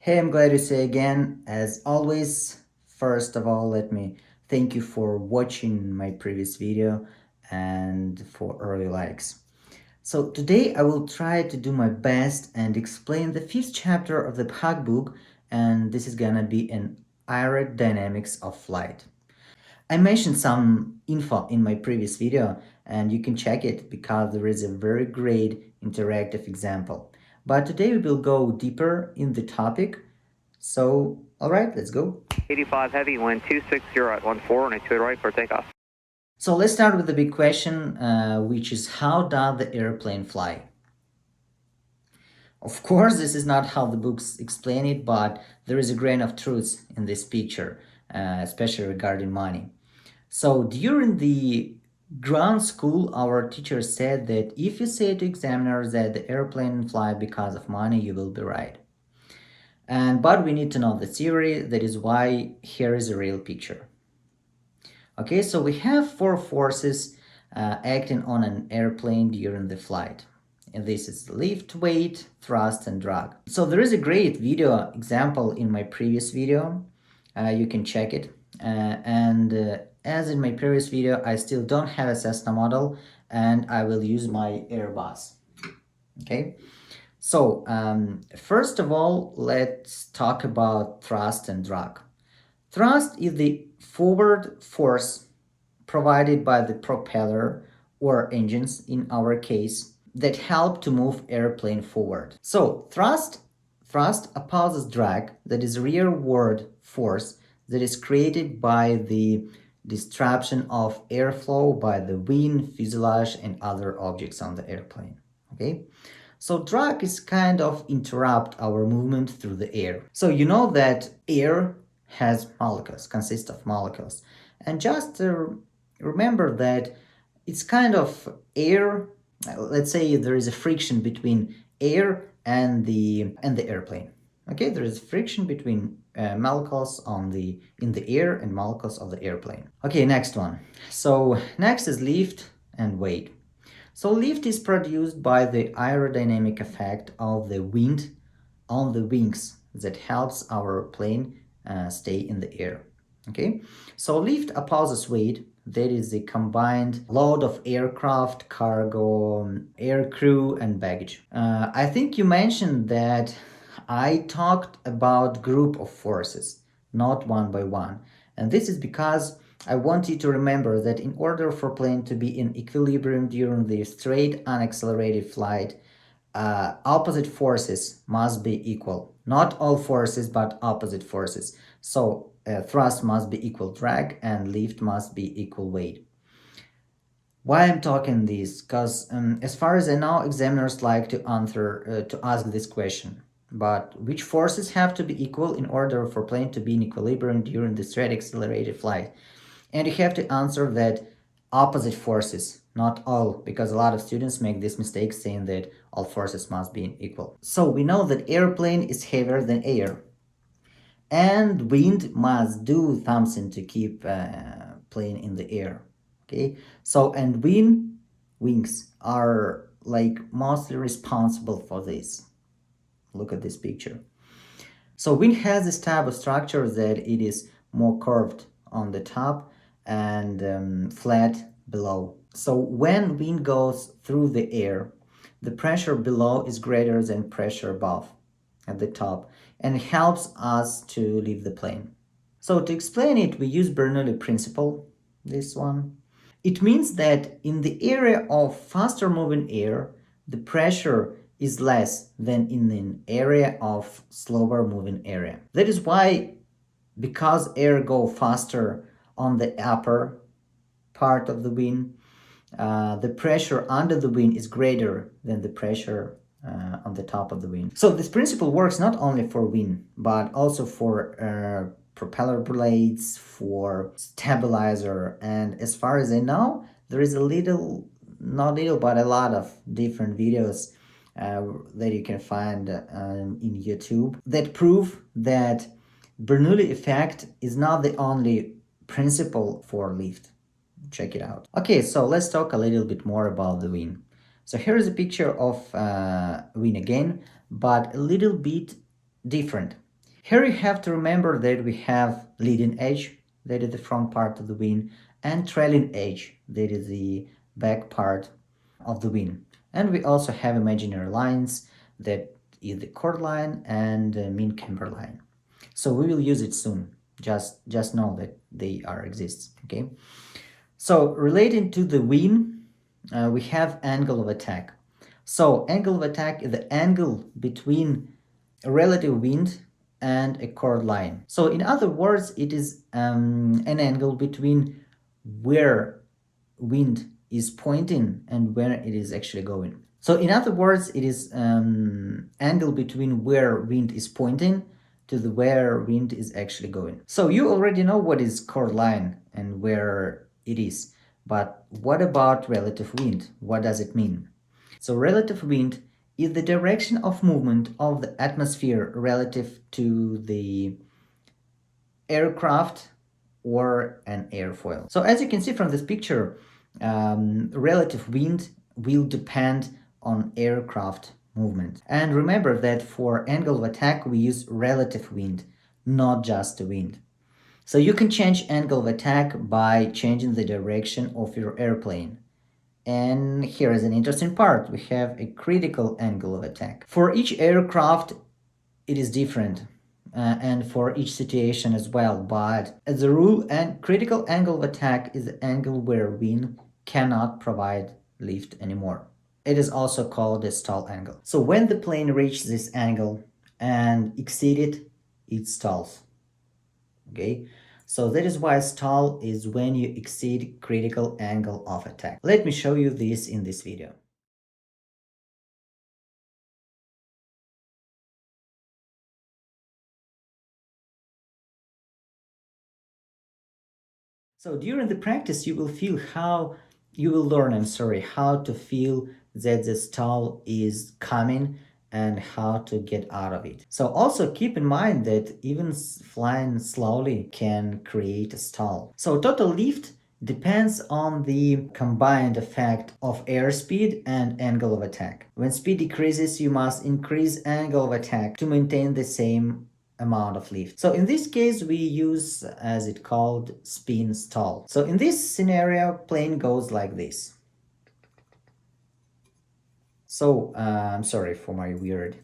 Hey, I'm glad to say again, as always, first of all, let me thank you for watching my previous video and for early likes. So today I will try to do my best and explain the fifth chapter of the Pug book, and this is gonna be an aerodynamics of flight. I mentioned some info in my previous video and you can check it because there is a very great interactive example. But today we will go deeper in the topic. So, alright, let's go. 85 heavy, wind 260 at 14 and a 2 right for takeoff. So let's start with the big question, which is how does the airplane fly? Of course, this is not how the books explain it, but there is a grain of truth in this picture, especially regarding money. So during the ground school, our teacher said that if you say to examiners that the airplane fly because of money, you will be right. But we need to know the theory. That is why here is a real picture. Okay, so we have four forces acting on an airplane during the flight. And this is lift, weight, thrust, and drag. So there is a great video example in my previous video. You can check it. As in my previous video, I still don't have a Cessna model, and I will use my Airbus. Okay. So first of all, let's talk about thrust and drag. Thrust is the forward force provided by the propeller or engines in our case that help to move airplane forward. So thrust opposes drag, that is rearward force that is created by the disruption of airflow by the wing, fuselage and other objects on the airplane. Okay? So drag is kind of interrupt our movement through the air. So you know that air has molecules, consists of molecules. And just remember that it's kind of air, let's say there is a friction between air and the airplane. Okay, there is friction between molecules in the air and molecules of the airplane. Okay, next one. So next is lift and weight. So lift is produced by the aerodynamic effect of the wind on the wings that helps our plane stay in the air. Okay, so lift opposes weight, that is the combined load of aircraft, cargo, air crew and baggage. I think you mentioned that I talked about group of forces, not one by one. And this is because I want you to remember that in order for plane to be in equilibrium during the straight unaccelerated flight, opposite forces must be equal. Not all forces, but opposite forces. So thrust must be equal drag and lift must be equal weight. Why I'm talking this? Because as far as I know, examiners like to answer to ask this question. But which forces have to be equal in order for plane to be in equilibrium during the straight accelerated flight? And you have to answer that opposite forces, not all, because a lot of students make this mistake saying that all forces must be equal. So we know that airplane is heavier than air. And wind must do something to keep plane in the air. Okay, so and wings are like mostly responsible for this. Look at this picture. So wing has this type of structure that it is more curved on the top and flat below. So when wind goes through the air, the pressure below is greater than pressure above at the top and it helps us to leave the plane. So to explain it, we use Bernoulli principle, this one. It means that in the area of faster moving air, the pressure is less than in an area of slower moving area. That is why, because air go faster on the upper part of the wing, the pressure under the wing is greater than the pressure on the top of the wing. So this principle works not only for wing, but also for propeller blades, for stabilizer, and as far as I know, there is a little, not little, but a lot of different videos that you can find in YouTube that prove that Bernoulli effect is not the only principle for lift. Check it out. Okay, so let's talk a little bit more about the wing. So here is a picture of wing again, but a little bit different. Here you have to remember that we have leading edge, that is the front part of the wing, and trailing edge, that is the back part of the wing. And we also have imaginary lines, that is the chord line and the mean camber line. So we will use it soon. Just know that they are exists. Okay. So relating to the wing, we have angle of attack. So angle of attack is the angle between a relative wind and a chord line. So in other words, it is an angle between where wind is pointing and where it is actually going. So in other words, it is angle between where wind is pointing to the where wind is actually going. So you already know what is chord line and where it is. But what about relative wind? What does it mean? So relative wind is the direction of movement of the atmosphere relative to the aircraft or an airfoil. So as you can see from this picture, relative wind will depend on aircraft movement. And remember that for angle of attack we use relative wind, not just the wind. So you can change angle of attack by changing the direction of your airplane. And here is an interesting part. We have a critical angle of attack. For each aircraft, it is different. And for each situation as well. But as a rule, and critical angle of attack is the angle where wind cannot provide lift anymore. It is also called the stall angle. So when the plane reaches this angle and exceeds it, it stalls. Okay, so that is why stall is when you exceed critical angle of attack. Let me show you this in this video. So during the practice you will feel how you will learn, how to feel that the stall is coming and how to get out of it. So also keep in mind that even flying slowly can create a stall. So total lift depends on the combined effect of airspeed and angle of attack. When speed decreases, you must increase angle of attack to maintain the same amount of lift. So in this case we use, as it called, spin stall. So in this scenario plane goes like this. So I'm sorry for my weird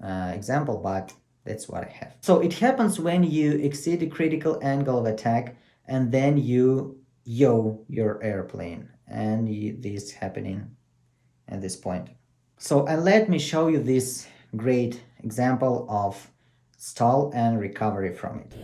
example, but that's what I have. So it happens when you exceed the critical angle of attack and then you yaw your airplane, and this happening at this point. So and let me show you this great example of stall and recovery from it.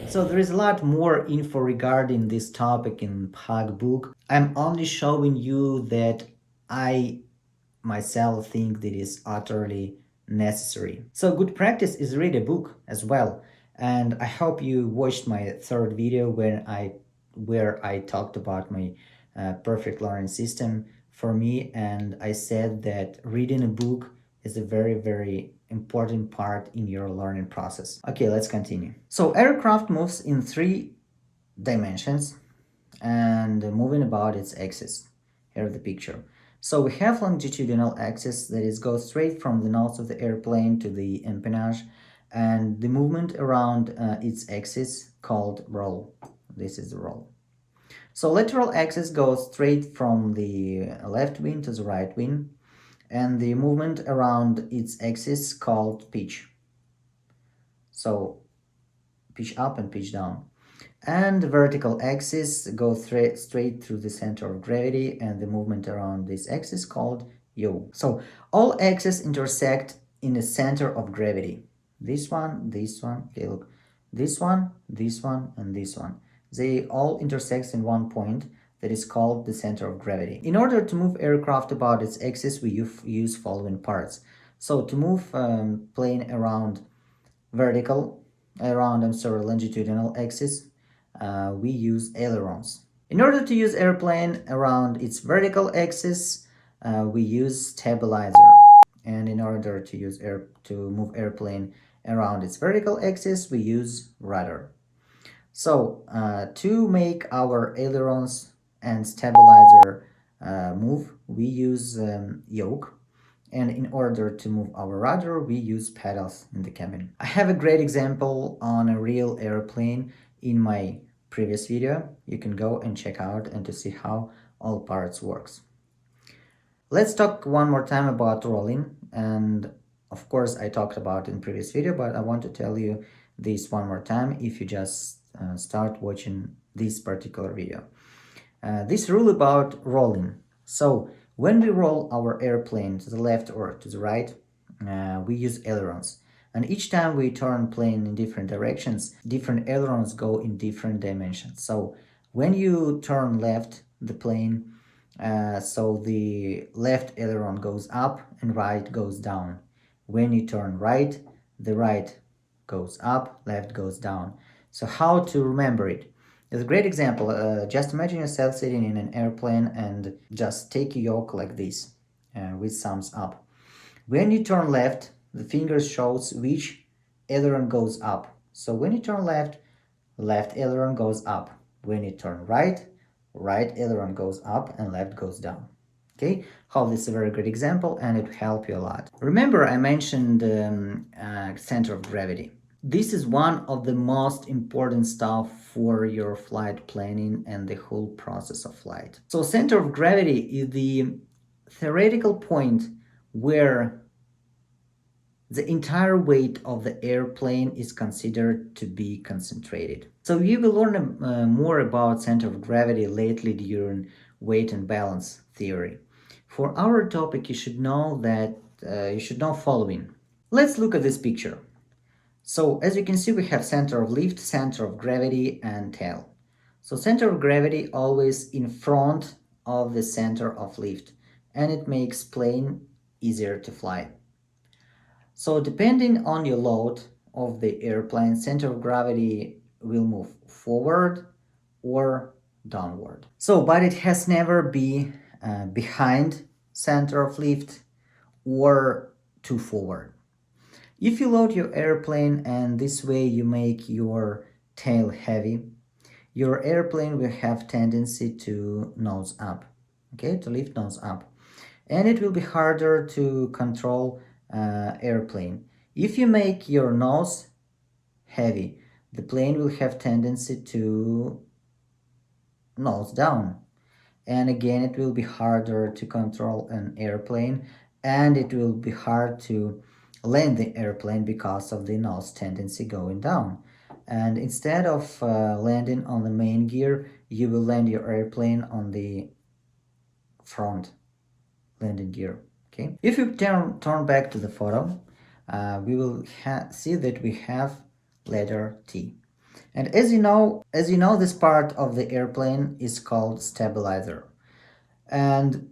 So there is a lot more info regarding this topic in Pug book. I'm only showing you that I myself think that is utterly necessary. So good practice is read a book as well. And I hope you watched my third video where I talked about my perfect learning system for me, and I said that reading a book is a very important part in your learning process. Okay, let's continue. So aircraft moves in 3 dimensions and moving about its axis. Here is the picture. So we have longitudinal axis, that is goes straight from the nose of the airplane to the empennage, and the movement around its axis called roll. This is the roll. So lateral axis goes straight from the left wing to the right wing, and the movement around its axis called pitch. So pitch up and pitch down. And the vertical axis goes straight through the center of gravity, and the movement around this axis called yaw. So all axes intersect in the center of gravity. This one, okay, look, this one, and this one. They all intersect in one point that is called the center of gravity. In order to move aircraft about its axis, we use following parts. So to move plane around vertical, longitudinal axis, we use ailerons. In order to use airplane around its vertical axis, we use stabilizer. And in order to move airplane around its vertical axis, we use rudder. So to make our ailerons and stabilizer move, we use yoke. And in order to move our rudder, we use pedals in the cabin. I have a great example on a real airplane in my previous video. You can go and check out and to see how all parts works. Let's talk one more time about rolling, and of course I talked about it in previous video, but I want to tell you this one more time if you just start watching this particular video. This rule about rolling. So when we roll our airplane to the left or to the right, we use ailerons. And each time we turn plane in different directions, different ailerons go in different dimensions. So when you turn left the plane, so the left aileron goes up and right goes down. When you turn right, the right goes up, left goes down. So how to remember it? It's a great example. Just imagine yourself sitting in an airplane and just take a yoke like this with thumbs up. When you turn left, the finger shows which aileron goes up. So when you turn left, left aileron goes up. When you turn right, right aileron goes up and left goes down. Okay, hope this is a very good example and it will help you a lot. Remember I mentioned center of gravity. This is one of the most important stuff for your flight planning and the whole process of flight. So center of gravity is the theoretical point where the entire weight of the airplane is considered to be concentrated. So you will learn more about center of gravity lately during weight and balance theory. For our topic, you should know following. Let's look at this picture. So as you can see, we have center of lift, center of gravity, and tail. So center of gravity always in front of the center of lift, and it makes plane easier to fly. So depending on your load of the airplane, center of gravity will move forward or downward. So, but it has never be behind center of lift or too forward. If you load your airplane and this way you make your tail heavy, your airplane will have tendency to nose up, okay, to lift nose up. And it will be harder to control airplane. If you make your nose heavy, the plane will have tendency to nose down. And again, it will be harder to control an airplane and it will be hard to land the airplane because of the nose tendency going down. And instead of landing on the main gear, you will land your airplane on the front landing gear. Okay. If you turn back to the photo, we will see that we have letter T. And as you know, this part of the airplane is called stabilizer. And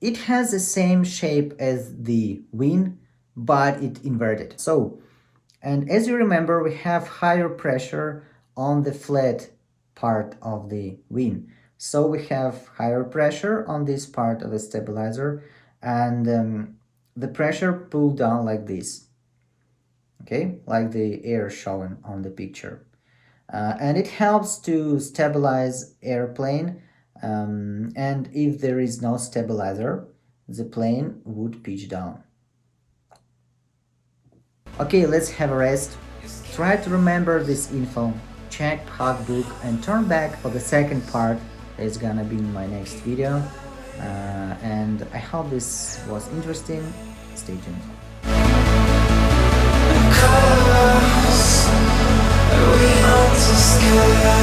it has the same shape as the wing, but it inverted. So, and as you remember, we have higher pressure on the flat part of the wing. So we have higher pressure on this part of the stabilizer, and the pressure pulled down like this, okay, like the air shown on the picture. And it helps to stabilize airplane, and if there is no stabilizer, the plane would pitch down. Okay, let's have a rest. Try to remember this info, check Hotbook and turn back for the second part. It's gonna be in my next video. And I hope this was interesting. Stay tuned. Because we understand.